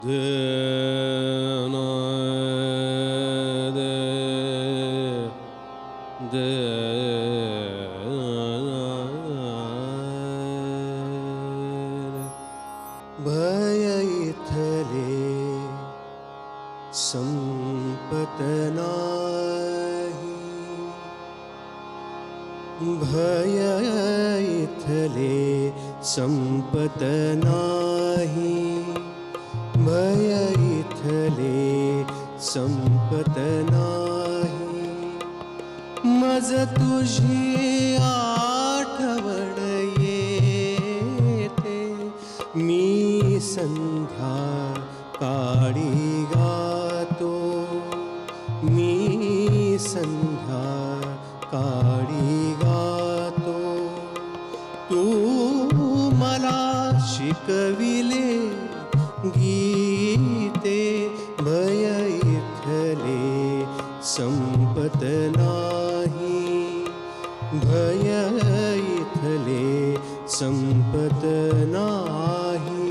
भय इथले संपत नाही, भय इथले संपत नाही, भय इथले संपत नाही. मज तुझी आठवण येते, मी संध्या काळी गातो, मी संध्या काळी गातो. तू मला शिकविले गीते, भय इथले संपत नाही, भय इथले संपत नाही.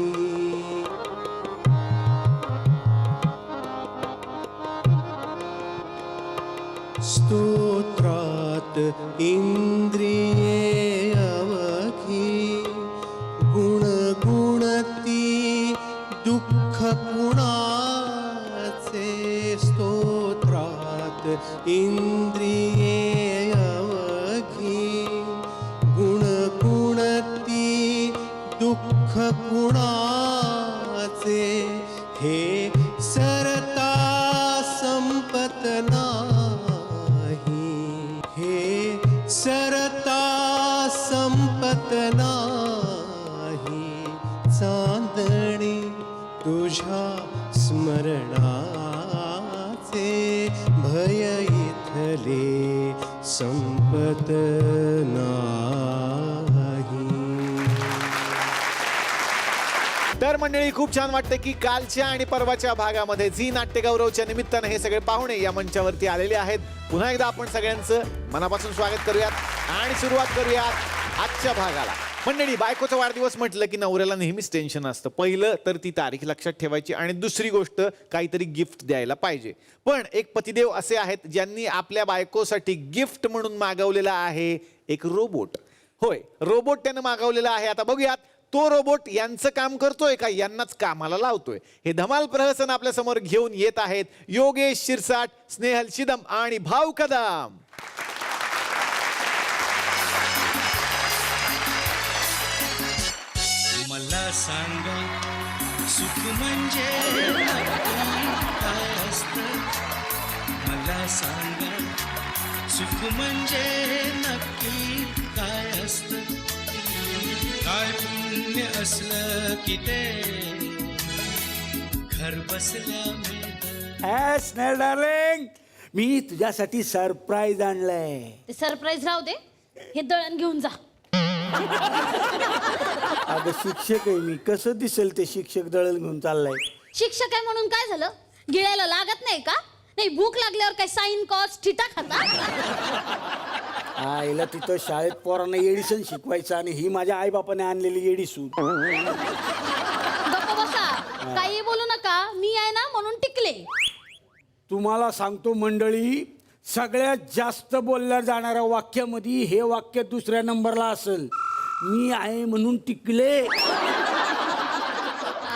स्तोत्रात इंद्रिये अवघी, गुणगुणती दुःख कुणाचे. स्तोत्रात इंद्रिये अवघी, गुणगुणती दुःख कुणाचे. हे सरता संपत नाही, हे सरता संपत नाही. चांदणे तुझ्या स्मरणाचे, भय इथले संपत नाही. तर मंडळी, खूप छान वाटतं की कालच्या आणि परवाच्या भागामध्ये झी नाट्यगौरवच्या निमित्तानं हे सगळे पाहुणे या मंचावरती आलेले आहेत. पुन्हा एकदा आपण सगळ्यांचं मनापासून स्वागत करूयात आणि सुरुवात करूयात आजच्या भागाला. मंडळी, बायकोचा वाढदिवस म्हटलं की नवऱ्याला नेहमीच टेन्शन असतं. पहिलं तर ती तारीख लक्षात ठेवायची आणि दुसरी गोष्ट काहीतरी गिफ्ट द्यायला पाहिजे. पण एक पतिदेव असे आहेत ज्यांनी आपल्या बायकोसाठी गिफ्ट म्हणून मागवलेला आहे एक रोबोट. होय, रोबोट त्यानं मागवलेला आहे. आता बघूयात तो रोबोट यांचं काम करतोय का यांनाच कामाला लावतोय. हे धमाल प्रहसन आपल्या समोर घेऊन येत आहेत योगेश शिरसाट, स्नेहल शिदम आणि भाऊ कदम. मला सांगा सुख म्हणजे काय असतं, मला सांगा सुख म्हणजे नक्की काय असतं. काय पुण्य असलं की ते घर बसल्या मिळतं. स्नेहल डार्लिंग, मी तुझ्यासाठी सरप्राईज आणलंय. ते सरप्राईज राहू दे, हे दळण घेऊन जा. अगं शिक्षक आहे मी, कसं दिसेल ते शिक्षक दळण घेऊन चाललाय. शिक्षक आहे म्हणून काय झालं? गिळायला लागत नाही का? नाही, भूक लागल्यावर काय साइन कॉस थिटा खाता? आईला तिथं शाळेत पोरांना एडिसन शिकवायचं आणि ही माझ्या आई बापाने आणलेली एडिसून. गप्प बसा, काही बोलू नका. मी आहे ना म्हणून टिकले. तुम्हाला सांगतो मंडळी, सगळ्यात जास्त बोलल्या जाणाऱ्या वाक्यामध्ये हे वाक्य दुसऱ्या नंबरला असेल. मी आहे म्हणून टिकले.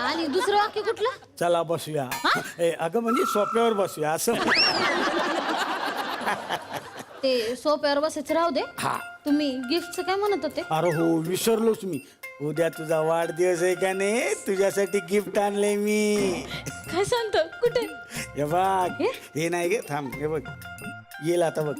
आणि दुसरं वाक्य कुठलं? चला बसूया. अगं म्हणजे सोप्यावर बसूया असं. ते सोप्यावर बसायचं राहू दे. हा, तुम्ही गिफ्टचं काय म्हणत होते? अरे हो, विसरलोच मी. उद्या तुझा वाढदिवस आहे का नाही, तुझ्यासाठी गिफ्ट आणले मी. काय सांगतो? कुठे? हे बघ, हे नाही गे, थांब, हे बघ येईल आता बघ.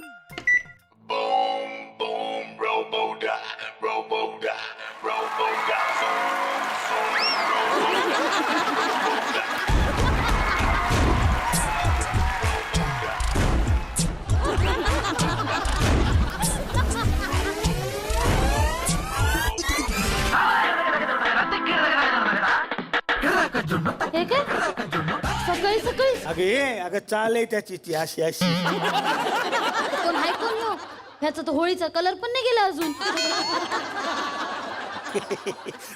हे काय सकाळी सकाळी? अगं चाल आहे त्याची ती अशी अशी. कोण हाय कोण हो? ह्याचा तर होळीचा कलर पण नाही गेला अजून.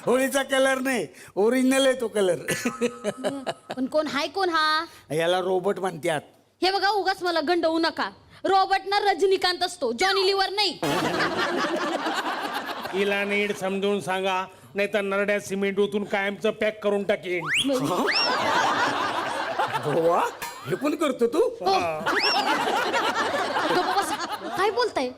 होळीचा कलर नाही, ओरिजिनल आहे तो कलर. पण कोण हाय कोण हा? याला रोबोट म्हणतात. हे बघा उगाच मला गंडवू नका. रॉबर्ट ना रजनीकांत असतो, जॉनी लिव्हर नाही. हिला नीट समजून सांगा, नाही तर नरड्यात सिमेंट ओतून कायमचं पॅक करून टाकेन. वा, हे पण करतो तू? हो. गप्प बसा. काय बोलताय?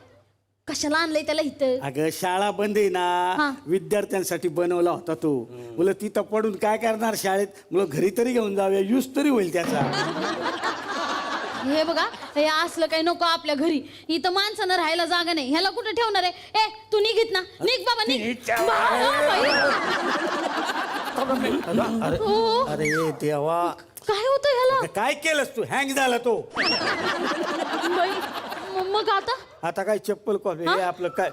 कशाला आणलंय त्याला इथं? अगं शाळा बंद आहे हा. ना, विद्यार्थ्यांसाठी बनवला होता तो. मुलं तिथं पडून काय करणार शाळेत, मुलं घरी तरी घेऊन जाऊया, यूज तरी होईल त्याचा. हे बघा, हे असलं काही नको आपल्या घरी. इथं माणसानं राहायला जागा नाही. ह्याला कुठे ठेवणार आहे? ए तू निघित ना, निघ बाबा निघ. अरे हो. अरे देवा, काय होतं ह्याला? काय केलंस तू? हँग झाला तो. बाई, मग आता आता काय चप्पल कॉफी हे आपलं काय?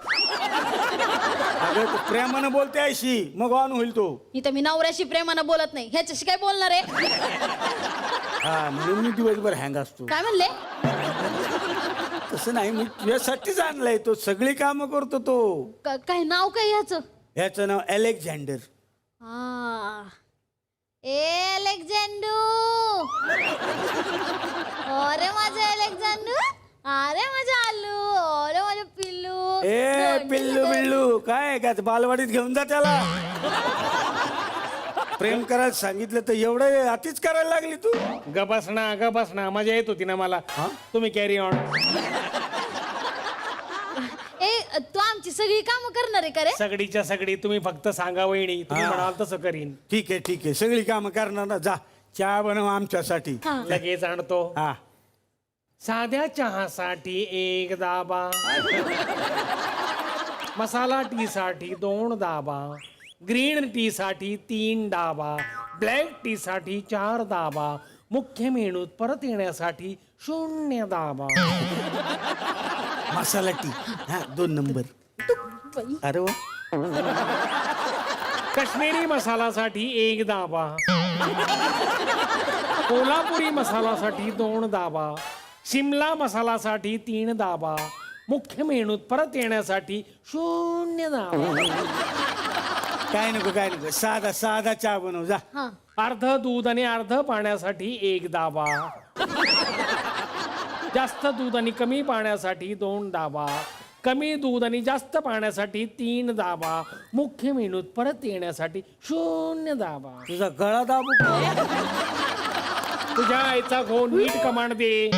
अगं तू प्रेमानं बोलते अशी, मग ऑन होईल तो. इथं मी नवऱ्याशी प्रेमानं बोलत नाही. ह्याच्याशी काय बोलणार आहे? हा, म्हणून मी दिवसभर हँग असतो. काय म्हणले? तसं नाही, मी तुझ्यासाठीच आणलाय तो. सगळी कामं करतो तो. काय नाव काय ह्याचं? ह्याचं नाव अलेक्झांडर. एलेक्झांडू. अरे माझं अलेक्झांडू, अरे माझं आलू, अरे माझं पिल्लू. ए पिल्लू बिल्लू काय का बालवाडीत घेऊन जा त्याला. प्रेम करायला सांगितलं तर एवढं अतिच करायला लागली तू. गबसना मजा येत होती ना मला. तुम्ही कॅरी ऑन. ए तू आमची सगळी कामं करणार आहे का रे? सगळीच्या सगळी तुम्ही फक्त सांगा वहिनी, तुम्ही हा. म्हणाल तसं करीन. ठीक आहे, सगळी कामं करणार ना. जा चहा बनव आमच्यासाठी. हा. लगेच आणतो. हा, साध्या चहासाठी 1 दाबा, मसाला टी साठी 2 दाबा, ग्रीन टी साठी 3 दाबा, ब्लॅक टी साठी 4 दाबा, मुख्य मेनूत परत येण्यासाठी 0 दाबा. मसाला टी. हा, 2 नंबर. बाई. अरे वा. काश्मीरी मसालासाठी 1 दाबा, कोल्हापुरी मसालासाठी 2 दाबा, शिमला मसालासाठी 3 दाबा, मुख्य मेनूत परत येण्यासाठी 0 दाबा. काय नको साधा चहा बनव जा. हा. अर्ध दूध आणि अर्ध पाण्यासाठी 1 दाबा, जास्त दूध आणि कमी पाण्यासाठी 2 दाबा, कमी दूध आणि जास्त पाण्यासाठी 3 दाबा, मुख्य मेनूत परत येण्यासाठी 0 दाबा. तुझा गळा दाबू का? तुझ्या आईचा घो नीट कमांड दे.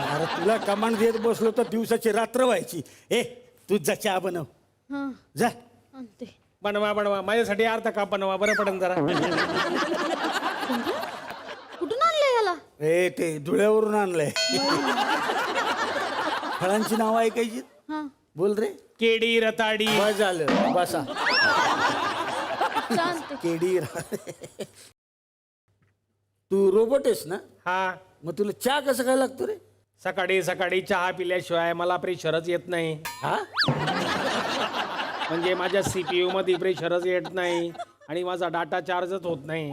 अरे तुला कमांड देत बसलो तर दिवसाची रात्र व्हायची. ए तू जा चहा बनव हा, जा. आणते. बनवा माझ्यासाठी अर्धा कप बनवा, बरं पडेल जरा. कुठून आणलंय ह्याला? ए ते धुळ्यावरून आणलंय. फळांची नावं ऐकायची. हा, बोल रे. केडी, रताडी. बस झालं, बसा. चालते. केडी तू रोबोट आहेस ना, हा, मग तुला चहा कसं काय लागतो रे? सकाळी सकाळी चहा पिल्याशिवाय मला प्रेशरच येत नाही. हा, म्हणजे माझ्या CPU मध्ये प्रेशरच येत नाही आणि माझा डाटा चार्जच होत नाही.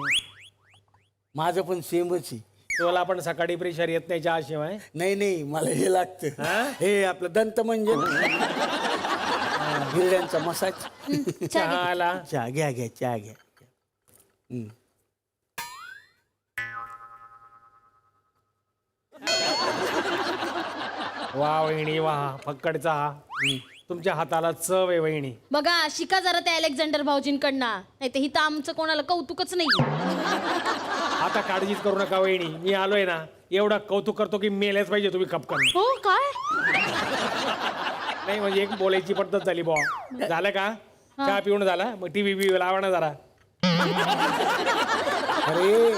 माझं पण सेमच आहे. तुला पण सकाळी प्रेशर येत नाही चहाशिवाय? नाही मला हे लागतं. हा? हे आपलं दंत म्हणजे हिरड्यांचा मसाज. चहा आला. चहा घ्या चहा घ्या. वा वहिनी वा, फक्कड चहा. तुमच्या हाताला चव आहे वहिनी. बघा शिका जरा त्या अलेक्झांडर भाऊजींकडनं, नाही तर हिथं आमचं कोणाला कौतुकच नाही. आता काळजीच करू नका वहिनी, मी आलोय ना, एवढा कौतुक करतो की मेलेच पाहिजे तुम्ही खपकन. हो काय? नाही म्हणजे एक बोलायची पद्धत झाली बुवा. झालं का? चहा पिऊन झाला, मग टीव्ही लावा ना जरा. अरे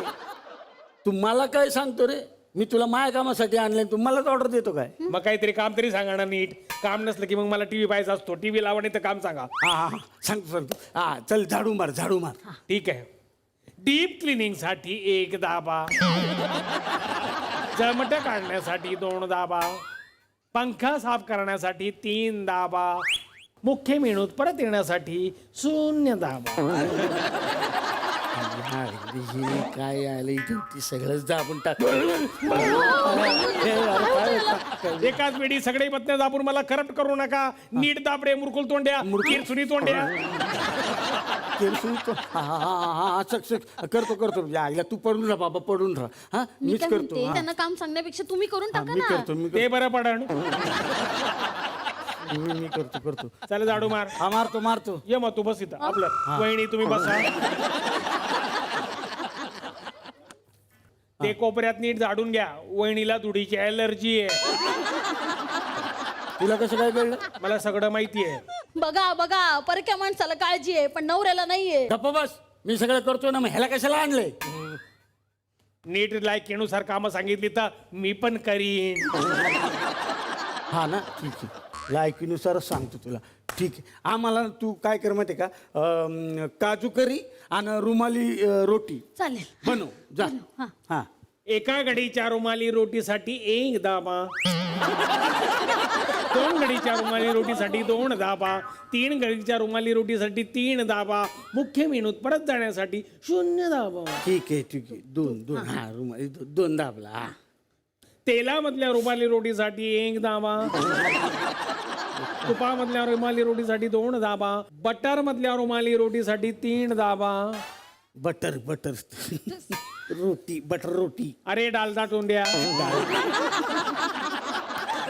तू मला काय सांगतो रे? मी तुला माझ्या कामासाठी आणलंय, तू मलाच ऑर्डर देतो काय? मग काहीतरी काम तरी सांगा ना नीट. काम नसलं की मग मला टीव्ही पाहायचा असतो. टीव्ही लावा नाही तर काम सांगा. हा सांगतो. हा चल झाडू मार. ठीक आहे. डीप क्लिनिंग साठी 1 दाबा, जमट काढण्यासाठी 2 दाबा, पंखा साफ करण्यासाठी 3 दाबा, मुख्य मेनूत परत येण्यासाठी 0 दाबा. हा, हे काय आलं इथं ती सगळंच दाबून टाक. एकाच वेळी सगळे पत्न्या दाबून मला करप्ट करू नका. नीट दाब रे मुरकुल तोंड्या, सुनी तोंड्या. करतो आईला तू पडून राहा बाबा, पडून राहा. हा मी मीच काय करतो. म्हणते हा. त्यांना काम सांगण्यापेक्षा तुम्ही करून टाका मी ना. करतो मी ते बरं पडण. करतो. चला झाडू मार. हा मारतो. ये मग तू बस इथं. आपलं वहिनी तुम्ही बसा. ते कोपऱ्यात नीट झाडून घ्या. वहिनीला धुडीची ॲलर्जी आहे. तुला कसं काय कळलं? मला सगळं माहिती आहे. बघा परक्या माणसाला काळजी आहे पण नवऱ्याला नाहीये. गप्प बस, मी सगळं करतो ना, मग ह्याला कशाला आणलंय? नीट लायकीनुसार कामं सांगितली तर मी पण करीन. हा ना, ठीक आहे. लायकीनुसारच सांगतो तुला. ठीक आहे. आम्हाला तू काय कर माहिती का, काजू करी आणि रुमाली रोटी चालेल. बनव जा. हा. हा एका घडीच्या रुमाली रोटीसाठी 1 दाबा. 2 घडीच्या रुमाली रोटीसाठी 2 दाबा. 3 घडीच्या रुमाली रोटीसाठी 3 दाबा. मुख्य मेनूत परत जाण्यासाठी 0 दाबा. ठीक आहे. दोन हा रुमाली 2 दाबला. हा तेलामधल्या रुमाली रोटीसाठी 1 दाबा. तुपामधल्या रुमाली रोटीसाठी 2 दाबा. बटर मधल्या रुमाली रोटीसाठी 3 दाबा. बटर रोटी, बटर रोटी. अरे डालदा तोंड्या.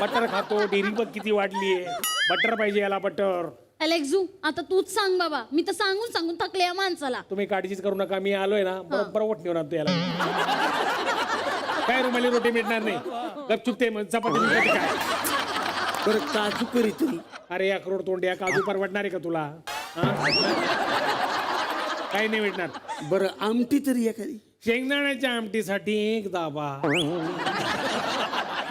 बटर खातो. डेअरी बघ किती वाढलीये. बटर पाहिजे याला, बटर. अलेक्झू आता तूच सांग बाबा, मी तर सांगून थकले या माणसाला. तुम्ही काळजीच करू नका. मी आलोय ना, बरोबर वोट नेऊन आणतो याला. काय रुमाली रोटी मिळणार नाही. गपचूप ते चपाती बिपाती काय. बरं काजू करी तुम्ही. अरे अक्रोड तोंड्या, काजू परवडणार आहे का तुला? हा? काही नाही भेटणार. बरं आमटी तरी एखादी. शेंगदाण्याच्या आमटीसाठी 1 दाबा.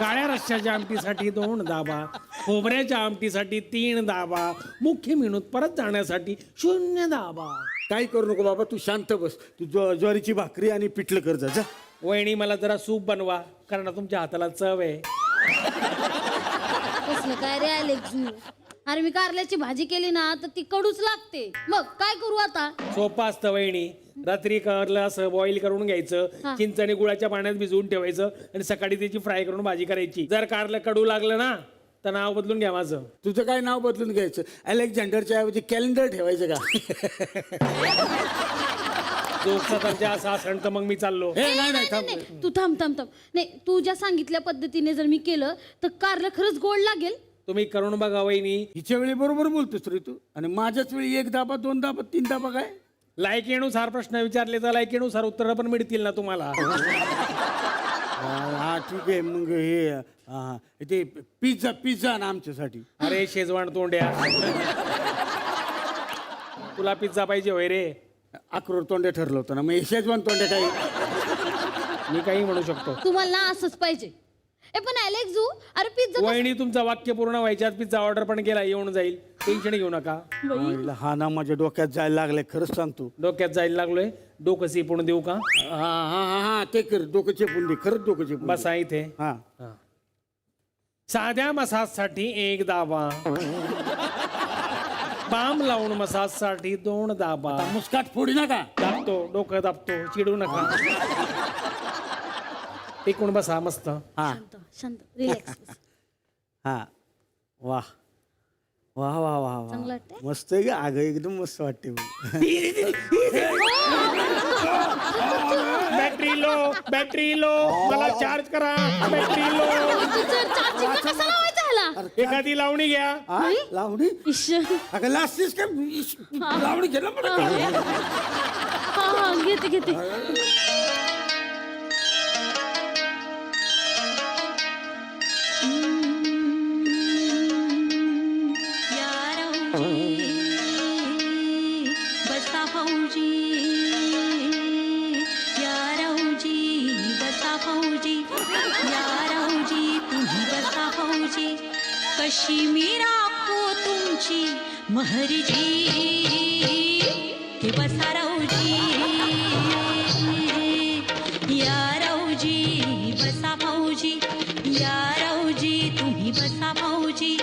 काळ्या रश्श्याच्या आमटीसाठी 2 दाबा. खोबऱ्याच्या आमटीसाठी 3 दाबा. मुख्य मेनूत परत जाण्यासाठी 0 दाबा. काही करू नको बाबा, तू शांत बस. तू ज्वारीची भाकरी आणि पिठलं कर जा. वहिनी मला जरा सूप बनवा, कारण तुमच्या हाताला चव आहे. कसलं काय रे अलेक्झू? अरे मी कारल्याची भाजी केली ना तर ती कडूच लागते. मग काय करू आता? सोपं असतं वहिनी. रात्री कारलं असं बॉईल करून घ्यायचं, चिंच आणि गुळाच्या पाण्यात भिजवून ठेवायचं आणि सकाळी त्याची फ्राय करून भाजी करायची. जर कारलं कडू लागलं ना तर नाव बदलून घ्या माझं. तुझं काय नाव बदलून घ्यायचं? अलेक्झांडरच्या ऐवजी कॅलेंडर ठेवायचं का? जोकचा दर्जा असा असेल तर मग मी चाललो. नाही, तू थांब. नाही, तू ज्या सांगितल्या पद्धतीने जर मी केलं तर कारलं खरंच गोड लागेल. तुम्ही करून बघा वहिनी. हिच्या वेळी बरोबर बोलतोस रे तू, आणि माझ्याच वेळी 1 दाबा 2 दाबा 3 दाबा काय? लायकीनुसार प्रश्न विचारले तर लायकीनुसार उत्तर पण मिळतील ना तुम्हाला. हा ठीक आहे. मग ते पिझ्झा ना आमच्यासाठी. अरे शेजवान तोंड्या, तुला पिझ्झा पाहिजे होय रे? अक्रोड तोंड्या ठरलं होतं ना, मग शेजवान तोंड्या काही. मी काही म्हणू शकतो. तुम्हाला असंच पाहिजे. ए पण अलेक्झू, अरे पिझ्झा वहिनी तुमचं वाक्य पूर्ण व्हायच्यात पिझ्झा ऑर्डर पण केला, येऊन जाईल. टेन्शन घेऊ नका. हा ना, माझ्या डोक्यात जायला लागले, खरंच सांगतो. डोक्यात जायला लागलोय. डोकं सिपून देऊ का? हा ते कर. डोकं चेपून दे, खरंच डोकं चेपून दे. बसा इथे. हा साध्या मसाजसाठी 1 दाबा. बाम लावून मसाजसाठी 2 दाबा. मुस्काट फोडी नका. दाबतो, डोकं दाबतो, चिडू नका. टिकून बसा मस्त. हा शांत रिलॅक्स. हा वाह वाह वाह वाह चांगलं वाह, वाटतंय? मस्त आहे का? अगं एकदम मस्त वाटते. बॅटरी लो, मला चार्ज करा. Battery low. कसा लावायचा ह्याला? एखादी लावणी घ्या. लावणी? इश्श. अगं लास्तीस का? लावणी घ्यायला पडत. हा घेते. बसा फौजी, या राऊजी बसा फौजी, या राऊजी तुम्ही बसा फौजी. कशी मी राखो तुमची महरजी, हे बसा राऊजी, या राऊजी बसा फौजी, या राऊजी तुम्ही बसा फौजी.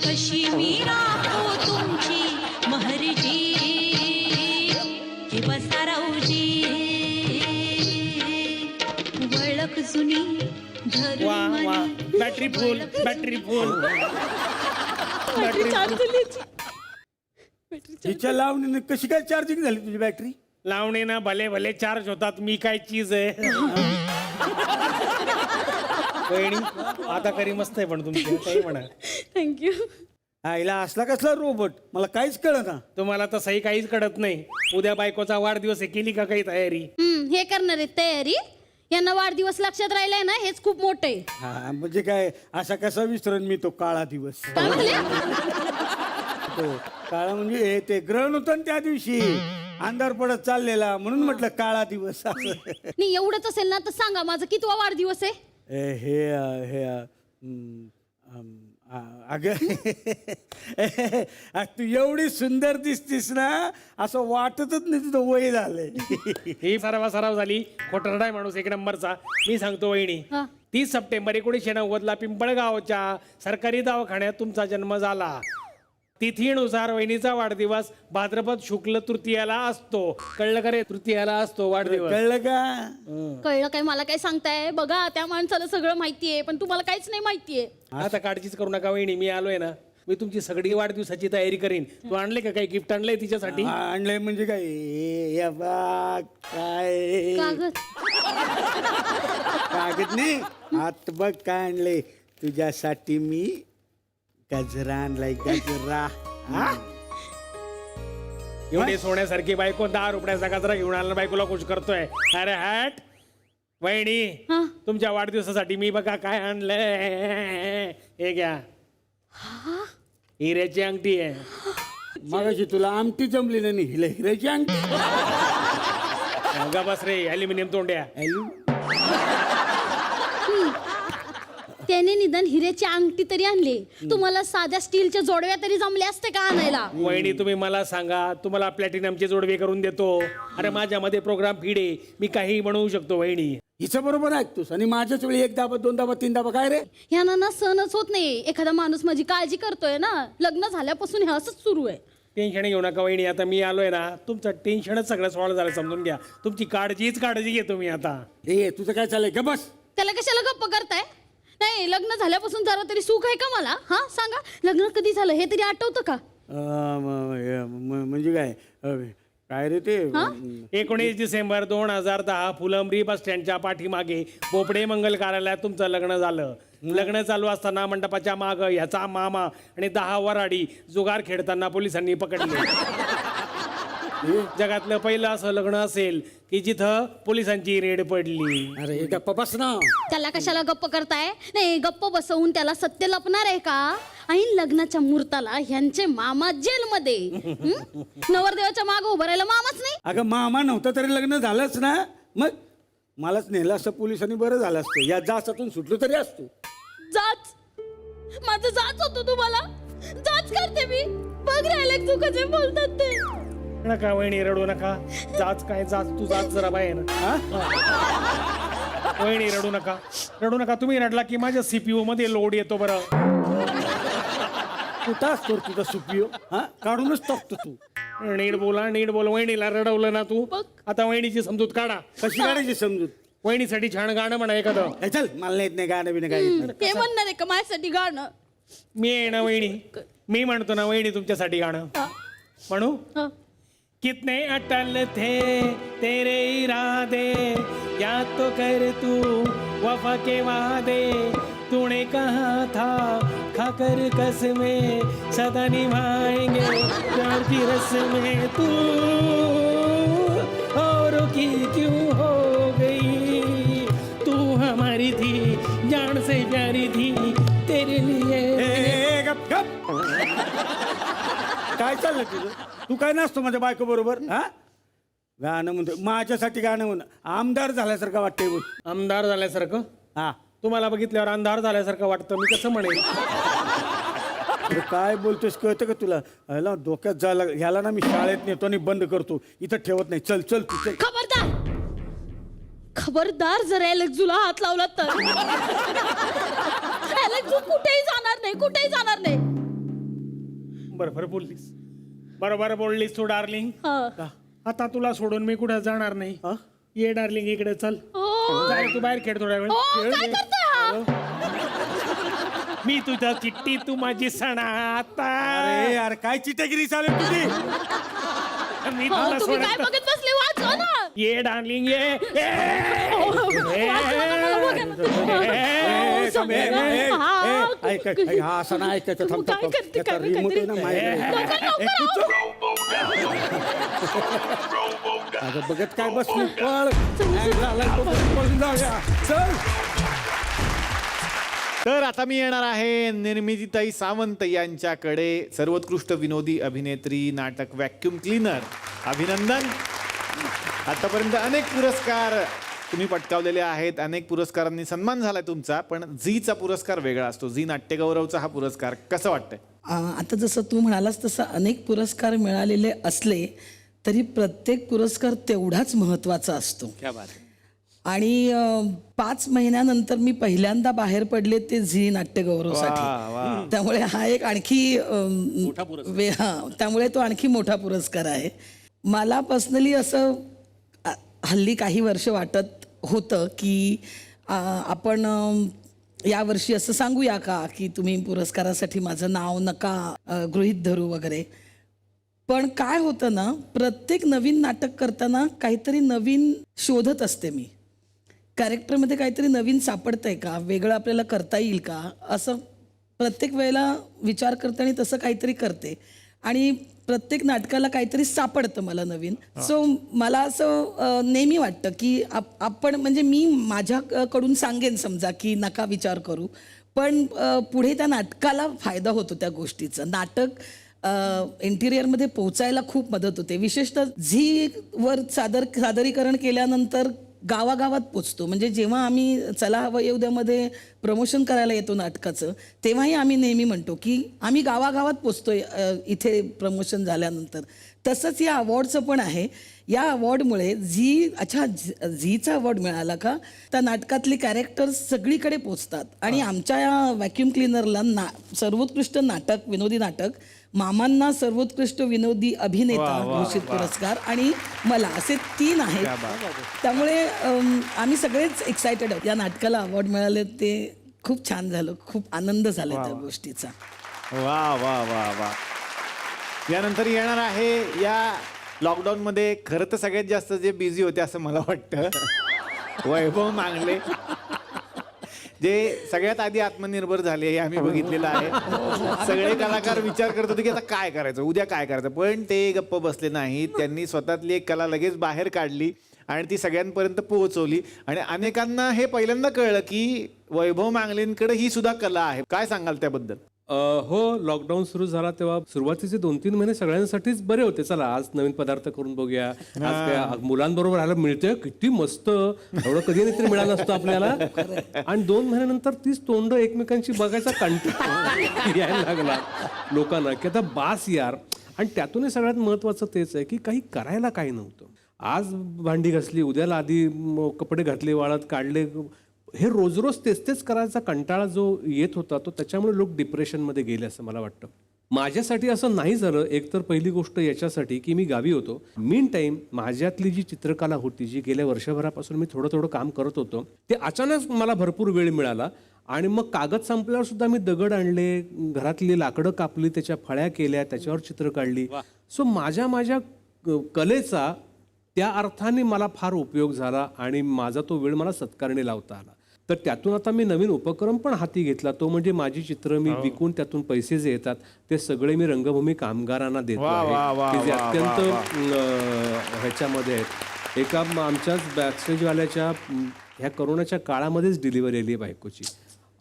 कशी मी राखो तुमची महरजी, हे बसा राऊजी. ओळख जुनी धरून वा वा मनी battery full battery full battery charge झाली याची. हिच्या लावणीने कशी काय चार्जिंग झाली तुझी बॅटरी? लावणे ना भले भले चार्ज होतात, मी काय चीज आहे. वहिनी आता करी मस्त आहे पण तुमची काही म्हणा. थँक्यू. आईला असला कसला रोबोट, मला काहीच कळत ना. तुम्हाला तसंही काहीच कळत नाही. उद्या बायकोचा वाढदिवस आहे, केली का काही तयारी? हे करणार आहेत तयारी. यांना वाढदिवस लक्षात राहिलाय ना, हेच खूप मोठं आहे. हा म्हणजे काय, असा कसा विसरण मी तो काळा दिवस. काय म्हणले? तो काळा म्हणजे हे ते ग्रहण होतं ना त्या दिवशी, अंधार पडत चाललेला, म्हणून म्हटलं काळा दिवस असं. नाही एवढंच असेल ना तर सांगा, माझा कितवा वाढदिवस आहे? अगं तू एवढी सुंदर दिसतीस ना, असं वाटतच नाही तुझं वय झालंय. ही सराव झाली. खोटरडाय माणूस एक नंबरचा. मी सांगतो वहिनी, हा. 30 सप्टेंबर 1990 पिंपळगावच्या सरकारी दवाखान्यात तुमचा जन्म झाला. तिथीनुसार वहिनीचा वाढदिवस भाद्रपद शुक्ल तृतीयाला असतो. कळलं का रे? तृतीयाला असतो वाढदिवस. कळलं का? कळलं काय? मला काय सांगताय? बघा त्या माणसाला सगळं माहितीये, पण तुम्हाला काहीच नाही माहितीये. आता काळजीच करू नका वहिनी, मी आलोय ना, मी तुमची सगळी वाढदिवसाची तयारी करीन. तू आणले का काही गिफ्ट आणलंय तिच्यासाठी? आणलंय म्हणजे काय? या बा, काय कागद. कागद नाही, आत बघ काय आणलंय तुझ्यासाठी. मी गजरा आणलाय, गजरा. एवढी सोन्यासारखी बायको 10 रुपयाचा गजरा घेऊन आला, बायकोला खुश करतोय. अरे हॅट वहिनी, हा. तुमच्या वाढदिवसासाठी मी बघा काय आणलंय. हे घ्या, हिऱ्याची अंगठी आहे. मगाशी तुला आमटी जमली नाही, हिला हिऱ्याची अंगठी. गा बस रे अल्युमिनियम तोंड्या. त्याने निदान हिऱ्याची अंगठी तरी आणली, तुम्हाला साध्या स्टीलच्या जोडव्या तरी जमल्या असते का आणायला? वहिनी तुम्ही मला सांगा, तुम्हाला प्लॅटिनमचे जोडवे करून देतो. अरे माझ्यामध्ये प्रोग्राम फीड आहे, मी काही बनवू शकतो वहिनी. हिचं बरोबर ऐकतोस, आणि माझ्याच वेळी 1 दाबा 2 दाबा 3 दाबा काय रे? ह्यांना ना सहनच होत नाही. एखादा माणूस माझी काळजी करतोय ना, लग्न झाल्यापासून हे असंच सुरू आहे. टेन्शन घेऊ नका वहिनी, आता मी आलोय ना, तुमचं टेन्शनच सगळं सॉल्व्ह झालं समजून घ्या. तुमची काळजी घेतो मी आता. हे तुझं काय चाललंय का? बस. त्याला कशाला गप्प करताय? नाही, लग्न झाल्यापासून जरा तरी सुख आहे का मला? हा सांगा, लग्न कधी झालं हे तरी आठवतं का? म्हणजे काय काय रे ते? 19 डिसेंबर 2010 फुलंब्री बस स्टँडच्या पाठीमागे बोपडे मंगल कार्यालयात तुमचं लग्न झालं. लग्न चालू असताना मंडपाच्या माग ह्याचा मामा आणि 10 वराडी जुगार खेळताना पोलिसांनी पकडले. जगातलं पहिलं असं लग्न असेल की जिथं पोलिसांची रेड पडली. अरे गप्पा बस ना. त्याला कशाला गप्प करताय? नाही, गप्प बसवून त्याला सत्य लपणार आहे का? आणि लग्नाच्या मुहूर्ताला ह्यांचे मामा जेलमध्ये. नवरदेवाच्या माग उभं राहायला मामाच नाही. अगं मामा नव्हता तरी लग्न झालंच ना, मग मलाच नेलं असं पोलिसांनी, बरं झालं असतं. या जाचातून सुटलो तरी असतो. जाच? माझं जाच होतो तुम्हाला? जाच करते मी. बघ राहिले तू कसे बोलतात ते. नका वहिनी रडू नका. जाच काय जाच, तू जाच जरा बाहेर. वहिनी रडू नका. तुम्ही रडला की माझ्या CPU मध्ये लोड येतो. बरं कुठं असतो तुझा सुपियो? हा, काढूनच टाकतो तू. नीट बोल. वहिनीला रडवलं ना तू. आता वहिनीची समजूत काढा. कशी काढायची समजूत? वहिनीसाठी छान गाणं म्हणा एखादं. ए, चल, मला नाही येत नाही गाणं बिणं काय. ते म्हणणार आहे का माझ्यासाठी गाणं? मी आहे ना वहिनी, मी म्हणतो ना वहिनी तुमच्यासाठी गाणं म्हणू. कितने अटल थे तेरे इरादे, या तो कर तू वफा के वादे, तूने कहा था खाकर कसमें सदा निभाएंगे प्यार की रस्में, तू औरों की क्यों हो गई, तू हमारी थी जान से प्यारी थी तेरे लिए. काय चाललं तुझं? तू काय नसतो माझ्या बायको बरोबर? हा, गाणं म्हणतो माझ्यासाठी, गाणं म्हण. आमदार झाल्यासारखं वाटतंय बोल. आमदार झाल्यासारखं? हा, तुम्हाला बघितल्यावर अंधार झाल्यासारखं वाटतं. मी कसं म्हणेन? अरे काय बोलतोस, कळतं का तुला? ह्याला डोक्यात जायला, ह्याला ना मी शाळेत नेतो आणि बंद करतो, इथं ठेवत नाही. चल चल तू चल. खबरदार जर एलेक्झूला हात लावला तर. एलेक्झू कुठेही जाणार नाही. बरोबर बोललीस, बरोबर बोललीस तू डार्लिंग. हा. आता तुला सोडून मी कुठं जाणार नाही. ये डार्लिंग, इकडे चल. ओ जा रे, तू बाहेर खेळ थोड्या वेळ ओ, खेळ काय रे. करतोय हा? मी तुझा चिट्टी तू माझी सणा आता अरे यार काय चिटेगिरी चालेल तुझी मी हो, तुला तुम्ही काय सोडत बघत बसले वाचवा ना. ये डार्लिंग ये वाचवा ना, बघा ना. ए, थांब, ए, ए, ए, हा. ऐक, ऐक, ऐक, हा असं नाही ऐकायचं, थांब, काय थांब, करते, याचा काय remote आहे ना करते? माझ्याकडे. लवकर, लवकर. अगं बघत काय बसली पळ Hang झालाय तो पळून जाऊया चल. तर आता मी येणार आहे निर्मितीताई सावंत यांच्याकडे. सर्वोत्कृष्ट विनोदी अभिनेत्री, नाटक व्हॅक्यूम क्लीनर. अभिनंदन. आतापर्यंत अनेक पुरस्कार तुम्ही पटकावलेले आहेत, अनेक पुरस्कारांनी सन्मान झालाय तुमचा, पण झीचा पुरस्कार वेगळा असतो. झी नाट्यगौरवचा हा पुरस्कार कसं वाटतंय? आता जसं तू म्हणालास तसं अनेक पुरस्कार मिळालेले असले तरी प्रत्येक पुरस्कार तेवढाच महत्त्वाचा असतो. आणि 5 महिन्यानंतर मी पहिल्यांदा बाहेर पडले ते झी नाट्यगौरवसाठी. त्यामुळे हा एक आणखी त्यामुळे तो आणखी मोठा पुरस्कार आहे. मला पर्सनली असं हल्ली काही वर्ष वाटत होतं की आपण यावर्षी असं सांगूया का की तुम्ही पुरस्कारासाठी माझं नाव नका गृहीत धरू वगैरे. पण काय होतं ना, प्रत्येक नवीन नाटक करताना काहीतरी नवीन शोधत असते मी. कॅरेक्टरमध्ये काहीतरी नवीन सापडतंय का, वेगळं आपल्याला करता येईल का, असं प्रत्येक वेळेला विचार करते आणि तसं काहीतरी करते. आणि प्रत्येक नाटकाला काहीतरी सापडतं मला नवीन. सो मला असं नेहमी वाटतं की आपण म्हणजे मी माझ्याकडून सांगेन समजा की नका विचार करू, पण पुढे त्या नाटकाला फायदा होतो त्या गोष्टीचा. नाटक इंटिरियरमध्ये पोचायला खूप मदत होते. विशेषतः झीवर सादरीकरण केल्यानंतर गावागावात पोचतो. म्हणजे जेव्हा आम्ही चला हवं येऊ द्यामध्ये प्रमोशन करायला येतो नाटकाचं, तेव्हाही आम्ही नेहमी म्हणतो की आम्ही गावागावात पोचतोय इथे प्रमोशन झाल्यानंतर. तसंच या अवॉर्डचं पण आहे. या अवॉर्डमुळे झीचा अवॉर्ड मिळाला का, त्या नाटकातले कॅरेक्टर्स सगळीकडे पोचतात. आणि आमच्या या व्हॅक्यूम क्लीनरला सर्वोत्कृष्ट नाटक, विनोदी नाटक, मामांना सर्वोत्कृष्ट विनोदी अभिनेता घोषित पुरस्कार आणि मला असे 3 आहेत. त्यामुळे आम्ही सगळेच एक्सायटेड आहोत. या नाटकाला अवॉर्ड मिळाले ते खूप छान झालं, खूप आनंद झाला त्या गोष्टीचा. वा वा वा वा. यानंतर येणार आहे या लॉकडाऊनमध्ये खरं तर सगळ्यात जास्त जे बिझी होते असं मला वाटतं, वैभव मांगले, जे सगळ्यात आधी आत्मनिर्भर झाले हे आम्ही बघितलेलं आहे. सगळे कलाकार विचार करत होते की आता काय करायचं, उद्या काय करायचं, पण ते गप्प बसले नाहीत. त्यांनी स्वतःतली एक कला लगेच बाहेर काढली आणि ती सगळ्यांपर्यंत पोहोचवली. आणि अनेकांना हे पहिल्यांदा कळलं की वैभव मांगलेंकडे ही सुद्धा कला आहे. काय सांगाल त्याबद्दल? हो, लॉकडाऊन सुरू झाला तेव्हा सुरुवातीचे 2-3 महिने सगळ्यांसाठीच बरे होते. चला आज नवीन पदार्थ करून बघूया, आज काय मुलांबरोबर राहायला मिळतंय, किती मस्त, एवढं कधी नाही तरी मिळालं नसतं आपल्याला. आणि 2 महिन्यानंतर तीच तोंड एकमेकांची बघायचा कंटाळा यायला लागला लोकांना की आता बास यार. आणि त्यातूनही सगळ्यात महत्वाचं तेच आहे की काही करायला काही नव्हतं. आज भांडी घासली, उद्याला आधी कपडे घातले, वाळत काढले, हे रोज रोज तेच करायचा कंटाळा जो येत होता तो त्याच्यामुळे लोक डिप्रेशनमध्ये गेले असं मला वाटतं. माझ्यासाठी असं नाही झालं. एकतर पहिली गोष्ट याच्यासाठी की मी गावी होतो. मीन टाईम माझ्यातली जी चित्रकला होती, जी गेल्या वर्षभरापासून मी थोडं काम करत होतो, ते अचानक मला भरपूर वेळ मिळाला. आणि मग कागद संपल्यावर सुद्धा मी दगड आणले, घरातली लाकडं कापली, त्याच्या फळ्या केल्या, त्याच्यावर चित्र काढली. सो माझ्या कलेचा त्या अर्थाने मला फार उपयोग झाला आणि माझा तो वेळ मला सत्कारणी लावता आला. तर त्यातून आता मी नवीन उपक्रम पण हाती घेतला, तो म्हणजे माझी चित्र मी विकून त्यातून पैसे जे येतात ते सगळे मी रंगभूमी कामगारांना देतो आहे, की जे अत्यंत ह्याच्यामध्ये आहेत. एका आमच्याच बॅकस्टेजवाल्याच्या ह्या करोनाच्या काळामध्येच डिलिव्हरी आली आहे बायकोची,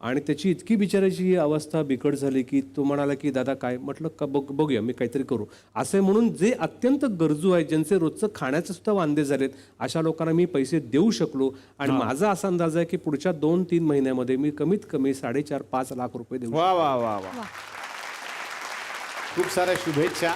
आणि त्याची इतकी बिचाराची अवस्था बिकट झाली की तो म्हणाला की दादा काय, म्हटलं का बघूया मी काहीतरी करू असे म्हणून. जे अत्यंत गरजू आहेत, ज्यांचे रोजचं खाण्याचे सुद्धा वांदे झालेत, अशा लोकांना मी पैसे देऊ शकलो. आणि माझा असा अंदाज आहे की पुढच्या 2-3 महिन्यामध्ये मी कमीत कमी 4.5-5 लाख रुपये देऊ. वा वा वा वा. खूप साऱ्या शुभेच्छा.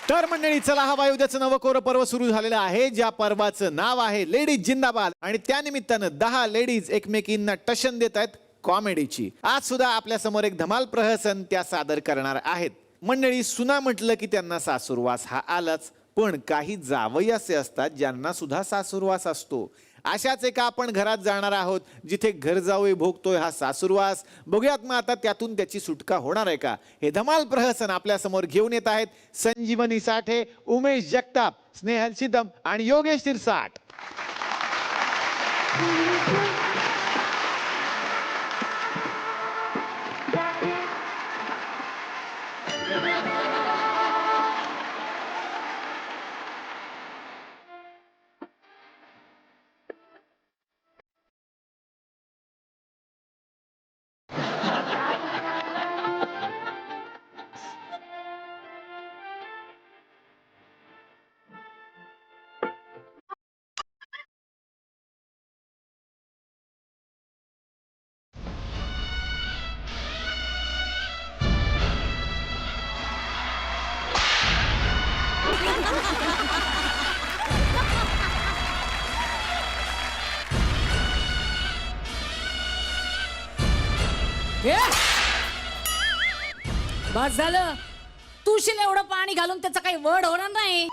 तर मंडळी, चला हवा उद्याचं नवकोर पर्व सुरू झालेलं आहे, ज्या पर्वाचं नाव आहे लेडीज जिंदाबाद. आणि त्यानिमित्तानं 10 लेडीज एकमेकींना टशन देत आहेत कॉमेडीची. आज सुद्धा आपल्या समोर एक धमाल प्रहसन त्या सादर करणार आहेत. मंडळी, सुना म्हटलं की त्यांना सासूरवास हा आलाच, पण काही जावई असे असतात ज्यांना सुद्धा सासुरवास असतो. अशाच एका आपण घरात जाणार आहोत जिथे घर जावई भोगतोय हा सासुरवास. बघूयात मग आता त्यातून त्याची सुटका होणार आहे का. हे धमाल प्रहसन आपल्या समोर घेऊन येत आहेत संजीवनी साठे, उमेश जगताप, स्नेहल सिद्धम आणि योगेश शिरसाट. बस झालं. तुशील एवढं पाणी घालून त्याचा काही वड होणार नाही.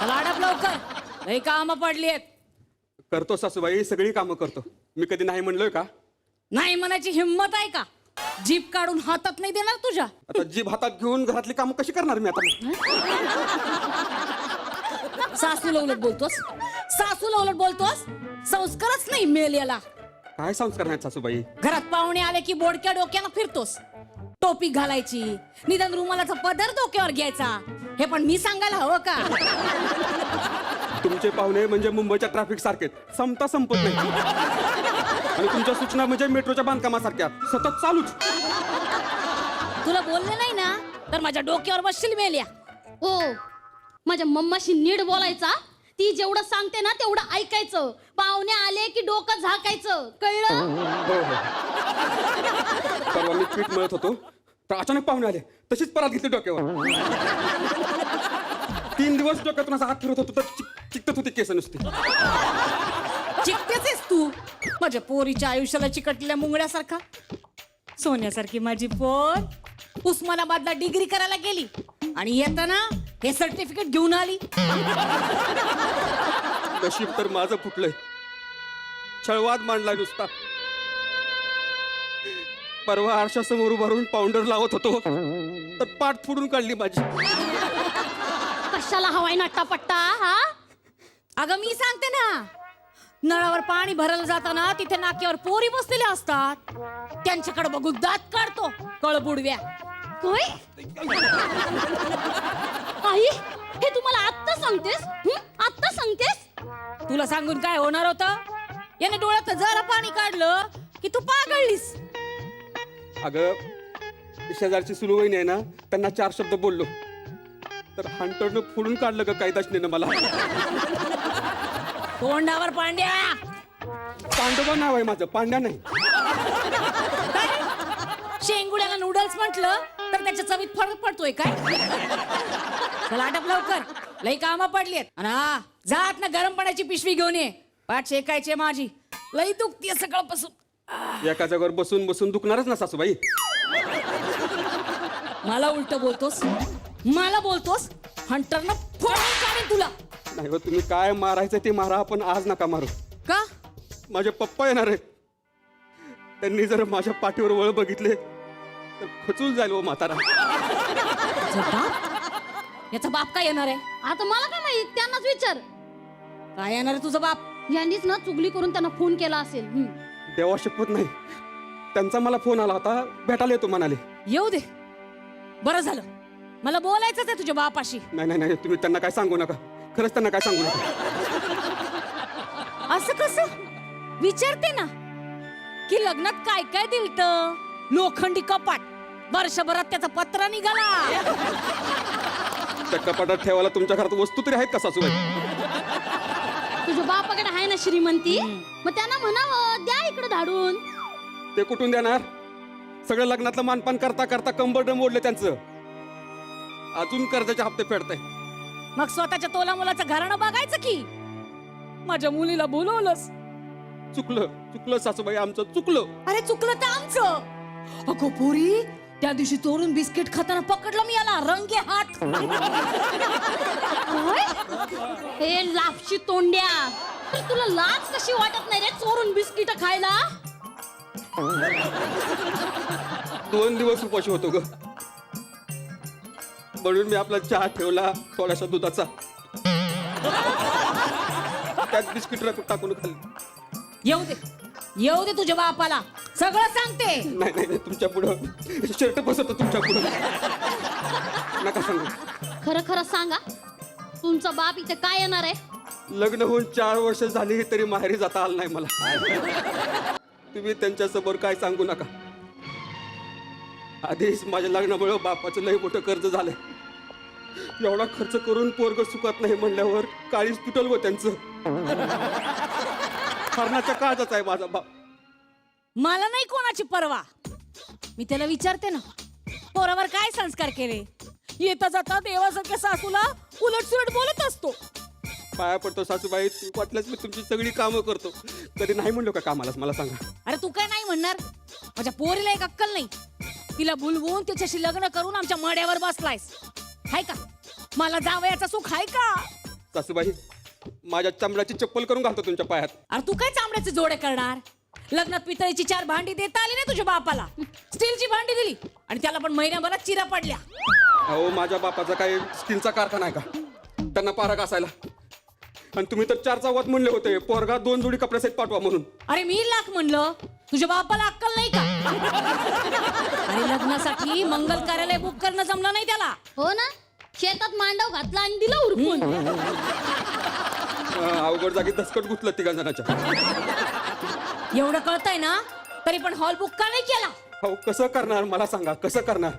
लाडप लवकर, लई काम पडली आहेत. करतो सासूबाई, सगळी कामं करतो. मी कधी नाही म्हणलोय का? नाही म्हणायची हिंमत आहे का? जीप काढून हातात नाही देणार तुझ्या? आता जीभ हातात घेऊन घरातली कामं कशी करणार मी आता? सासूला उलट बोलतोस, सासूला उलट बोलतोस. संस्कारच नाही मेल याला. काय संस्कार नाहीत सासूबाई? घरात पाहुणे आले की बोडक्या डोक्यानं फिरतोस. टोपी घालायची, निदान रुमालाचा पदर डोक्यावर घ्यायचा. हे पण मी सांगायला हवं का? तुमचे पाहुणे म्हणजे मुंबईच्या ट्रॅफिक सारखे, संपता संपत नाही. आणि तुमच्या सूचना म्हणजे मेट्रोच्या बांधकामासारख्या सतत चालूच. तुला बोलले नाही ना तर माझ्या डोक्यावर बसशील मेल्या. हो, माझ्या मम्माशी नीट बोलायचा. ती जेवढं सांगते ना तेवढं ऐकायचं. पाहुणे आले की डोकं झाकायचं, कळलं? परवा मी पीठ मळत होतो तर अचानक पाहुणे आले, तशीच परात घेतली डोक्यावर. 3 दिवस डोक्यातून असा हात फिरत होतो तर चिकटत होती केस नुसती. चिकतेच तू माझ्या पोरीच्या आयुष्याला चिकटलेल्या मुंगळ्यासारखा. सोन्यासारखी माझी पोर उस्मानाबादला डिग्री करायला गेली आणि येताना हे सर्टिफिकेट घेऊन आली. नशीब तर माझं फुटलंय. छळवाद मांडला नुसता. परवा आरशासमोर उभारून पावडर लावत होतो तर पाठ फोडून काढली माझी. कशाला हवाय नट्टापट्टा हा? अगं मी सांगते ना, नळावर पाणी भरायला जाताना तिथे नाक्यावर पोरी बसलेल्या असतात. त्यांच्याकडे बघून दात काढतो कळबुडव्या. काय आई, हे तुम्हाला आत्ता सांगतेस? आत्ता सांगतेस? तुला सांगून काय होणार होतं? याने डोळ्यात जरा पाणी काढलं की तू पागळलीस. अगं शेजारची सुलूवहिनी आहे ना, त्यांना 4 शब्द बोललो तर हंटरनं फोडून काढलं ग कायदाशनेनं मला. तोंडावर पांड्या. पांडवा नाव आहे माझं, पांड्या नाही. शेंगुड्याला नूडल्स म्हटलं तर त्याच्या चवीत फरक पडतोय काय? चला आटप लवकर, लई कामं पडलीत. आणि हा, जात ना गरम पाण्याची पिशवी घेऊन ये. पाठ शेकायची माझी, लई दुखतीये सकाळपासून. एका जागेवर बसून बसून दुखणारच ना सासूबाई. मला उलट बोलतोस, मला बोलतोस. हंटरनं फोडून काढेन तुला. नाही हो, तुम्ही काय मारायचं ते मारा, पण आज नका मारू. का? माझे पप्पा येणार आहेत. त्यांनी जर माझ्या पाठीवर वळ बघितले तर खचून जाईल हो म्हातारा. याचा बाप काय येणार आहे? आता मला काय माहित, त्यांनाच विचार. काय येणार आहे तुझा बाप? यांनीच ना चुगली करून त्यांना फोन केला असेल. देवा शपथ नाही, त्यांचा मला फोन आला होता, भेटायला येतो म्हणाले. येऊ दे, बरं झालं. मला बोलायचंच आहे तुझ्या बापाशी. नाही नाही नाही, तुम्ही त्यांना काय सांगू नका. खरंच त्यांना काय सांगू नका. असं कसं? विचारते ना की लग्नात काय काय दिलत. लोखंडी कपाट, वर्षभरात त्याचा पत्रा निघाला. त्या कपाटात ठेवायला तुमच्या घरात वस्तू तरी आहेत का सासूबाई? तुझ्या बापाकडे आहे ना श्रीमंती, मग त्यांना म्हणावं द्या इकडे धाडून. ते कुठून देणार? सगळं लग्नातलं मानपान करता करता कंबरड मोडले त्यांचं. अजून कर्जाचे हप्ते फेडताय. मग स्वतःच्या तोला मुलाचं घराणं बघायचं की. माझ्या मुलीला बोलवलंस. चुकलं चुकलं सासूबाई, आमचं चुकलं. अरे चुकलं तर आमचं. अगो पोरी, त्या दिवशी चोरून बिस्किट खाताना पकडलं मी याला रंगे हात. हे लापशी तोंड्या, तर तुला लाज कशी वाटत नाही रे चोरून बिस्किट खायला? 2 दिवस उपाशी होतो ग, म्हणून मी आपला चहा ठेवला थोड्याशा दुधाचा, त्यात बिस्किट टाकून खाल्ली. येऊ दे तुझ्या बापाला, सगळं सांगते. नाही नाही नाही, तुमच्या पुढं शर्ट बसवतो तुमच्या पुढं, नका सांगू. खरं खरं सांगा, तुमचा बाप इथे काय येणार आहे? लग्न होऊन 4 वर्ष झाली तरी माहेरी जाता आलं नाही मला. तुम्ही त्यांच्या समोर काय सांगू नका. आधीच माझ्या लग्नामुळे बापाचं लई मोठं कर्ज झालंय. एवढा खर्च करून पोरग सुखात नाही म्हणल्यावर काळीच तुटल व त्यांचं. हरणाच्या काळजाचा आहे माझा बाप. मला नाही कोणाची परवा. मी त्याला विचारते ना, पोरावर काय संस्कार केले? येता जाता देवासारख्या सासूला उलटसुलट बोलत असतो. पाया पडतो सासूबाई, वाटल्यास मी तुमची सगळी कामं करतो. कधी नाही म्हणलो का कामाला मला सांगा? अरे तू काय नाही म्हणणार? माझ्या पोरीला एक अक्कल नाही. तिला बुलवून त्याच्याशी लग्न करून आमच्या मड्यावर बसलायस. हाय का मला जावयाचा सुख आहे का? सासूबाई, माझ्या चमड्याची चप्पल करून घालतो तुमच्या पायात. अरे तू काय चामड्याचे जोडे करणार? लग्नात पितळीची 4 भांडी देता आली ना तुझ्या बापाला. स्टीलची भांडी दिली आणि त्याला पण महिन्याभरात चिरा पडल्या. अहो, माझ्या बापाचा काय स्टीलचा कारखाना आहे का त्यांना पारा घासायला? आणि तुम्ही तर 4 चौघात म्हणले होते पोरगा 2 जोडी कपड्यासाठी पाठवा म्हणून. अरे मी लाख म्हणलं, तुझ्या बापाला अक्कल नाही का? अरे लग्नासाठी मंगल कार्यालय बुक करणं जमलं नाही त्याला. हो ना, शेतात मांडव घातला आणि दिला उरकून. अवघड जागी दसकट गुतलं 3 जणांच्या. एवढं कळतंय ना, तरी पण हॉल बुक का नाही केला? हो, कसं करणार मला सांगा, कसं करणार?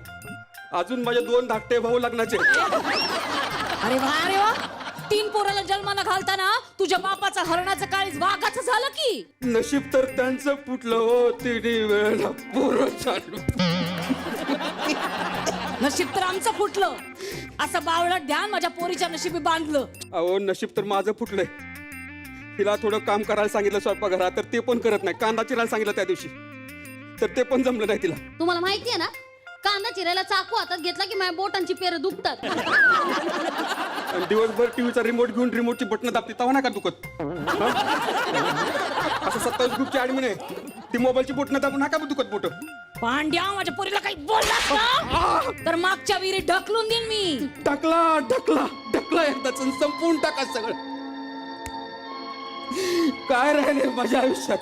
अजून माझे 2 धाकटे भाऊ लग्नाचे. अरे वा, 3 पोराला जन्माला घालताना तुझ्या बापाचं हरणाचं काळीज वाघाचं झालं की. नशीब तर त्यांचं फुटलं हो, 3 वेळेला पोरं चालू. नशीब तर आमचं फुटलं. असं बावळट ध्यान माझ्या पोरीच्या नशिबी बांधलं. अहो, नशीब तर माझं फुटलंय. तिला थोडं काम करायला सांगितलं स्वयंपाकघरात, तर ते पण करत नाही. कांदा चिरायला सांगितलं त्या दिवशी, तर ते पण जमलं नाही तिला. तुम्हाला माहितीये ना, कांदा चिरायला चाकू हातात घेतला की माझ्या बोटांची पेर दुखतात. आणि दिवसभर टीव्हीचा रिमोट घेऊन रिमोटची बटणं दाबते तेव्हा नाही का दुखत? असं 27 ग्रुपची ऍडमिन आहे, ती मोबाईलची बोटणं दाबून नका दुखत बोट. पांड्या, माझ्या पोरीला काही बोललास ना तर मागच्या विहिरीत ढकलून देईन मी. ढकला ढकला ढकला एकदाच आणि संपवून टाका सगळं. काय राहिले माझ्या आयुष्यात?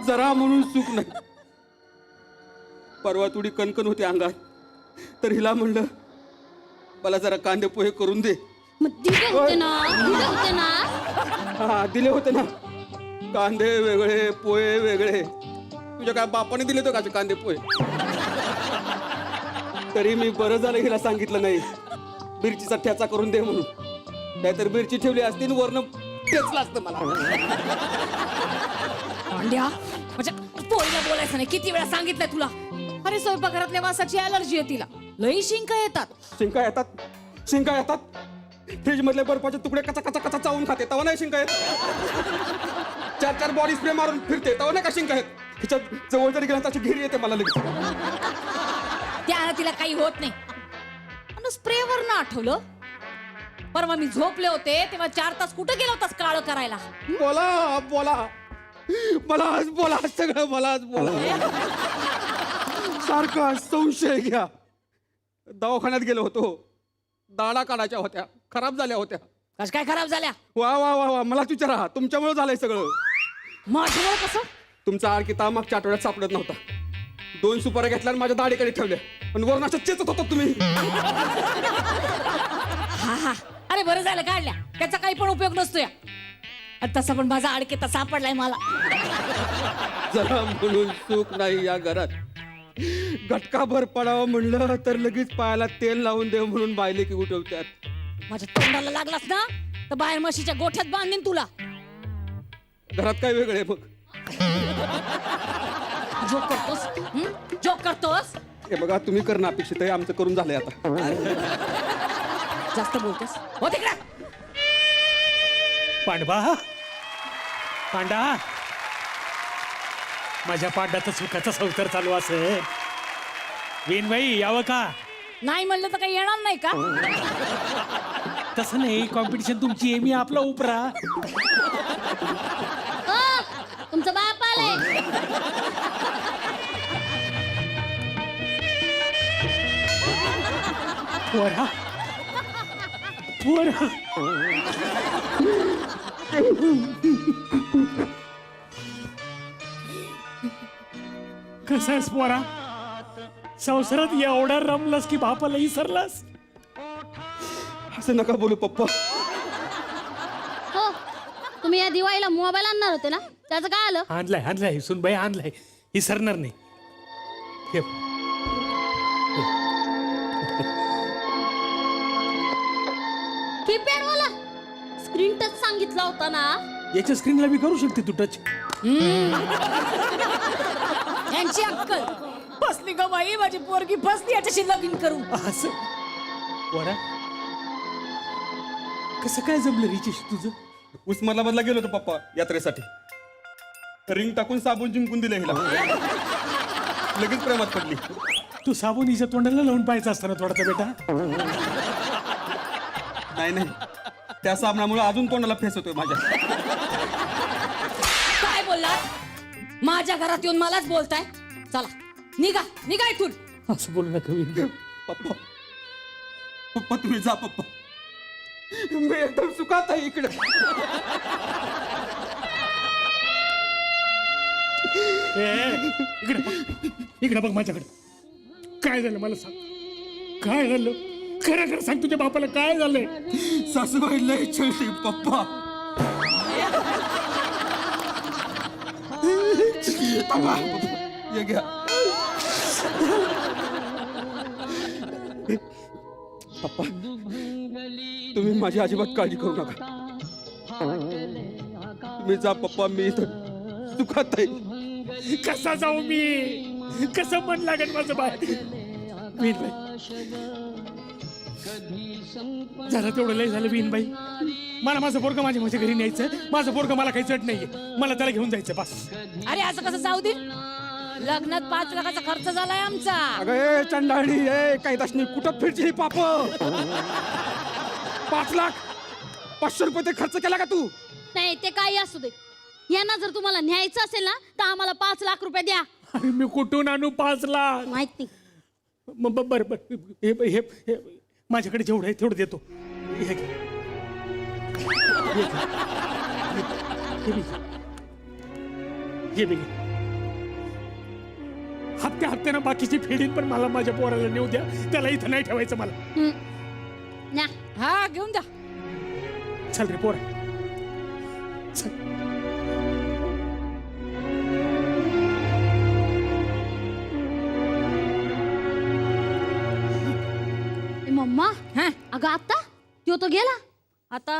जरा म्हणून सुख नाही. परवा थोडी कणकण होती अंगात, तर हिला म्हणलं मला जरा कांदे पोहे करून दे. मग दिले होते ना. हा, दिले होते ना. कांदे वेगळे, पोहे वेगळे. तुझ्या काय बापाने दिले तो का कांदे पोहे? तरी मी बरं झालं हिला सांगितलं नाही मिरचीचा ठ्याचा करून दे म्हणून. नाहीतर मिरची ठेवली असती आणि वरनं ठेचलं असतं मला. पांड्या, म्हणजे पोरीला बोलायचं नाही. किती वेळा सांगितलंय तुला? अरे स्वयंपाकघरातल्या वासाची अलर्जी आहे तिला. लई शिंका येतात. शिंका येतात, शिंका येतात. फ्रीज मधले बर्फाचे तुकडे कचा कचा कचा चावून खाते तेव्हा नाही शिंका येत. 4 बॉडी स्प्रे मारून फिरते तेव्हा नाही का शिंका येत. तिच्या जवळ जरी गेला त्याची घिरी येते मला लगेच. त्याला तिला काही होत नाही. आणि स्प्रेवर ना आठवलं, परवा मी झोपले होते तेव्हा 4 तास कुठे गेला होतास काळं करायला? बोला बोला, मला आज बोला, सगळं मला आज बोला. सारखा संशय घ्या. दवाखान्यात गेलो होतो, दाढा काढायच्या होत्या, खराब झाल्या होत्या. कश काय खराब झाल्या? वा वा वा वा, मलाच विचारा, तुमच्यामुळे झालंय सगळं. माझ्यामुळे कसं? तुमचा आडकिता मागच्या आठवड्यात सापडत नव्हता. 2 सुपाऱ्या घेतल्या आणि माझ्या दाढीकडे ठेवल्या आणि वरून असं चेचत होता तुम्ही. हा, अरे बरं झालं काढल्या, त्याचा काही पण उपयोग नसतोय. तसा पण माझा आडकेता सापडलाय मला. जरा म्हणून सुख नाही या घरात. घटकाभर पडावं म्हणलं तर लगेच पायाला तेल लावून दे म्हणून बायले की उठवतात. माझ्या तोंडाला लागलास ना तर बाहेर म्हशीच्या गोठ्यात बांधीन तुला. घरात काय वेगळे मग? जोक करतोस, जोक करतोस. हे बघा, तुम्ही करणं अपेक्षित आहे, आमचं करून झालंय आता. जास्त बोलतोस हो तिकडे. पांडवा, पांडा, माझ्या पाड्याचा सुखाचा संसार चालू असेल. वेणबाई यावं का? नाही म्हणलं तर काही येणार नाही का? तसं नाही, कॉम्पिटिशन तुमची आहे, मी आपला उपरा. हो, तुमचं बाप आलंय. पोरा पोरा कसा आहेस पोरा? संसारात एवढा रमलास की बापाला विसरलास? असं नका बोलू पप्पा. हो, तुम्ही या दिवाळीला मोबाईल आणणार होते ना, त्याचं काय आलं? आणलाय सुनबाई, आणलाय. विसरणार नाही. हे. कीपॅड वाला स्क्रीन टच सांगितला होता ना. याच्या स्क्रीनला मी करू शकते तू टच. यांची अक्कल फसली ग बाई, माझी पोरगी फसली याच्याशी लगीन करू. असं पोरा कसं काय जमलं रिचेश तुझं? उस्मानाबादला गेलो होतो पप्पा यात्रेसाठी. रिंग टाकून साबून जिंकून दिले हिला. लगेच प्रेमात पडली. तू साबण हिच्या तोंडाला लावून पाहायचं असताना थोडासा बेटा. नाही त्या साबणामुळे अजून तोंडाला फेस होतोय माझ्या. काय बोलला? माझ्या घरात येऊन मलाच बोलताय? चला निघा इथून. असं बोलू नका विंदू. पप्पा तुम्ही जा पप्पा. मी एकदम सुखात आहे इकडे. इकडे बघ माझ्याकडे. काय झालं मला सांग, काय झालं? खरं सांग, तुझ्या बापाला काय झालंय? सासूबाई लय छळती पप्पा. ये घ्या पप्पा. तुम्ही माझी अजिबात काळजी करू नका. तुम्ही जा पप्पा, मी इथं सुखात आहे. कसा जाऊ मी? कसं मन लागेल माझं बाहेर? जरा तेवढं लय झालं बीनबाई. मला माझं पोरगं माझ्या घरी न्यायचं. माझं पोरगं मला काही चट नाहीये, मला त्याला घेऊन जायचं बस. अरे असं कसं जाऊ दे? लग्नात 5 लाखाचा खर्च झालाय आमचा. अगं चंडाळी काही दशनी कुठं फिरची ही पाप. 5 लाख 500 रुपये ते खर्च केला का तू? नाही, ते काही असू दे. यांना जर तुम्हाला न्यायचं असेल ना, तर आम्हाला 5 लाख रुपये द्या. अरे मी कुठून आणू 5 लाख? माहिती. बरं हे माझ्याकडे जेवढं आहे तेवढं देतो. हे घे. हे बी घे. हप्त्यानं बाकीची फेडीन, पण मला माझ्या पोराला नेऊ द्या. त्याला इथं नाही ठेवायचं मला. न्या. हा घेऊन जा. चल रे पोरा, चल. मम्मा, हा अगं आता तो तो गेला. आता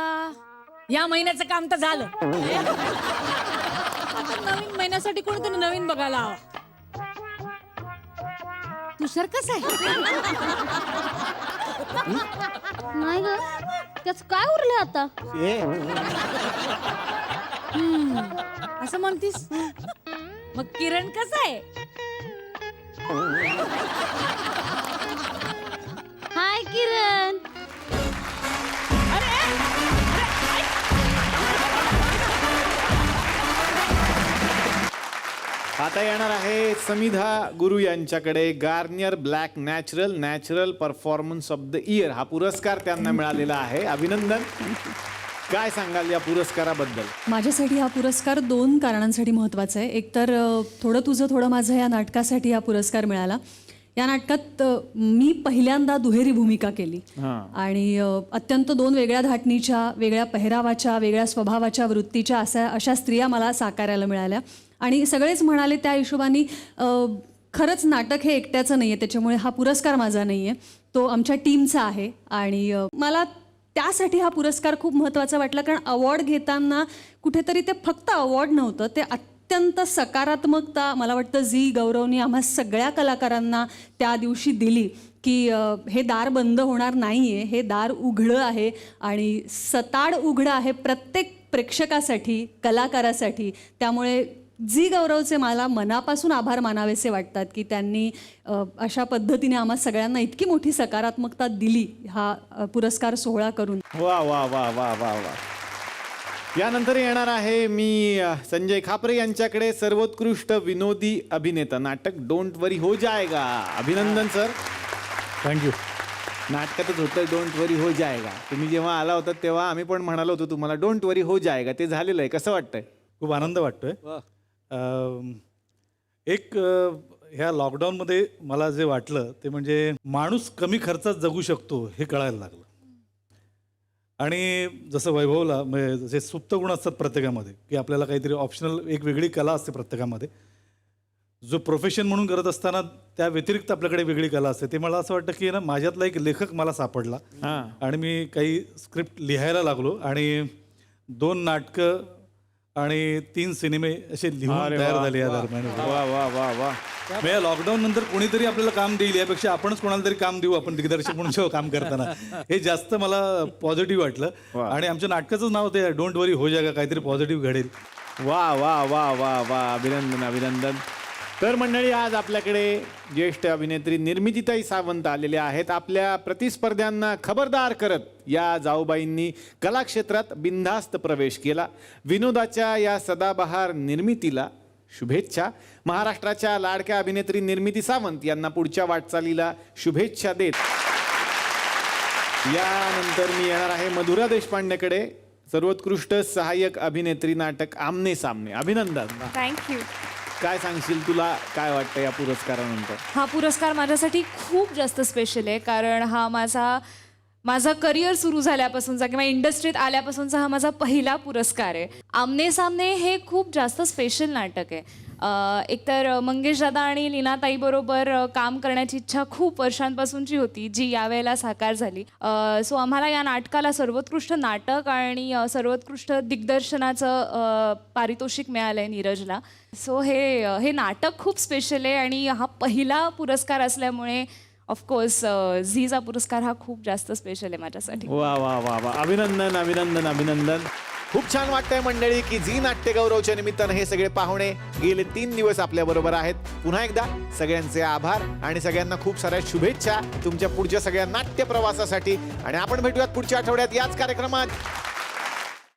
या महिन्याचं काम तर झालं. आता नवीन महिन्यासाठी कोणतरी नवीन बघायला हवा. तुषार कसं आहे? नाही ग, त्याच काय उरलं आता? असं म्हणतीस? मग किरण कसं आहे? हाय किरण. आता येणार आहे समिधा गुरु यांच्याकडे. Garnier black natural performance of the year हा पुरस्कार त्यांना मिळालेला आहे. अभिनंदन. काय सांगाल या पुरस्काराबद्दल? माझ्यासाठी हा पुरस्कार 2 कारणांसाठी महत्त्वाचा आहे. एक तर थोडं तुझं थोडं माझं या नाटकासाठी हा पुरस्कार मिळाला. या नाटकात मी पहिल्यांदा दुहेरी भूमिका केली आणि अत्यंत 2 वेगळ्या धाटणीच्या, वेगळ्या पेहरावाच्या, वेगळ्या स्वभावाच्या, वृत्तीच्या अशा स्त्रिया मला साकारायला मिळाल्या. आणि सगळेच म्हणाले त्या हिशोबाने खरंच नाटक हे एकट्याचं नाही आहे, त्याच्यामुळे हा पुरस्कार माझा नाही आहे, तो आमच्या टीमचा आहे. आणि मला त्यासाठी हा पुरस्कार खूप महत्त्वाचा वाटला, कारण अवॉर्ड घेताना कुठेतरी ते फक्त अवॉर्ड नव्हतं, ते अत्यंत सकारात्मकता मला वाटतं झी गौरवनी आम्हा सगळ्या कलाकारांना त्या दिवशी दिली की हे दार बंद होणार नाही आहे, हे दार उघडं आहे आणि सताड उघडं आहे प्रत्येक प्रेक्षकासाठी, कलाकारासाठी. त्यामुळे झी गौरवचे मला मनापासून आभार मानावेसे वाटतात की त्यांनी अशा पद्धतीने आम्हा सगळ्यांना इतकी मोठी सकारात्मकता दिली हा पुरस्कार सोहळा करून. वा वा वा वा वा वा. यानंतर येणार आहे मी संजय खापरे यांच्याकडे. सर्वोत्कृष्ट विनोदी अभिनेता नाटक डोंट वरी हो जाएगा. अभिनंदन सर. थँक्यू. नाटकातच होतं डोंट वरी हो जाएगा. तुम्ही जेव्हा आला होता तेव्हा आम्ही पण म्हणालो होतो तुम्हाला डोंट वरी हो जाएगा. ते झालेलं आहे. कसं वाटतंय? खूप आनंद वाटतोय. ह्या लॉकडाऊनमध्ये मला जे वाटलं ते म्हणजे माणूस कमी खर्चात जगू शकतो हे कळायला लागलं. आणि जसं वैभवला म्हणजे जसे सुप्त गुण असतात प्रत्येकामध्ये की आपल्याला काहीतरी ऑप्शनल एक वेगळी कला असते प्रत्येकामध्ये, जो प्रोफेशन म्हणून करत असताना त्या व्यतिरिक्त आपल्याकडे वेगळी कला असते. ते मला असं वाटतं की ना माझ्यातला एक लेखक मला सापडला आणि मी काही स्क्रिप्ट लिहायला लागलो आणि 2 नाटकं आणि 3 सिनेमे असे लिहून तयार झाले या दरम्यान. वा वा वा वा. म्हणजे लॉकडाऊन नंतर कोणीतरी आपल्याला काम देईल यापेक्षा आपणच कोणाला तरी काम देऊ आपण दिग्दर्शक म्हणून जेव्हा काम करताना, हे जास्त मला पॉझिटिव्ह वाटलं. आणि आमच्या नाटकाचंच नाव ते डोंट वरी हो जाएगा, काहीतरी पॉझिटिव्ह घडेल. वा वा वा वा वा. अभिनंदन अभिनंदन. तर मंडळी आज आपल्याकडे ज्येष्ठ अभिनेत्री निर्मितीताई सावंत आलेल्या आहेत. आपल्या प्रतिस्पर्ध्यांना खबरदार करत या जाऊबाईंनी कलाक्षेत्रात बिनधास्त प्रवेश केला. विनोदाच्या या सदाबहार निर्मितीला शुभेच्छा. महाराष्ट्राच्या लाडक्या अभिनेत्री निर्मिती सावंत यांना पुढच्या वाटचालीला शुभेच्छा देत यानंतर मी येणार आहे मधुरा देशपांडेकडे. सर्वोत्कृष्ट सहाय्यक अभिनेत्री नाटक आमने सामने. अभिनंदन. थँक्यू. काय सांगशील, तुला काय वाटतं या पुरस्कारानंतर? हा पुरस्कार माझ्यासाठी खूप जास्त स्पेशल आहे, कारण हा माझा करिअर सुरू झाल्यापासूनचा किंवा इंडस्ट्रीत आल्यापासूनचा हा माझा पहिला पुरस्कार आहे. आमने सामने हे खूप जास्त स्पेशल नाटक आहे. एकतर मंगेश दादा आणि लीनाताईबरोबर काम करण्याची इच्छा खूप वर्षांपासूनची होती, जी यावेळेला साकार झाली. सो आम्हाला या नाटकाला सर्वोत्कृष्ट नाटक आणि सर्वोत्कृष्ट दिग्दर्शनाचं पारितोषिक मिळालं आहे नीरजला. सो हे नाटक खूप स्पेशल आहे आणि हा पहिला पुरस्कार असल्यामुळे ऑफकोर्स झीचा पुरस्कार हा खूप जास्त स्पेशल आहे माझ्यासाठी. वा वा वा वा. अभिनंदन अभिनंदन अभिनंदन. खूप छान वाटतंय मंडळी की झी नाट्यगौरवच्या निमित्तानं हे सगळे पाहुणे गेले 3 दिवस आपल्या बरोबर आहेत. पुन्हा एकदा सगळ्यांचे आभार आणि सगळ्यांना खूप साऱ्या शुभेच्छा तुमच्या पुढच्या सगळ्या नाट्य प्रवासासाठी. आणि आपण भेटूयात पुढच्या आठवड्यात याच कार्यक्रमात.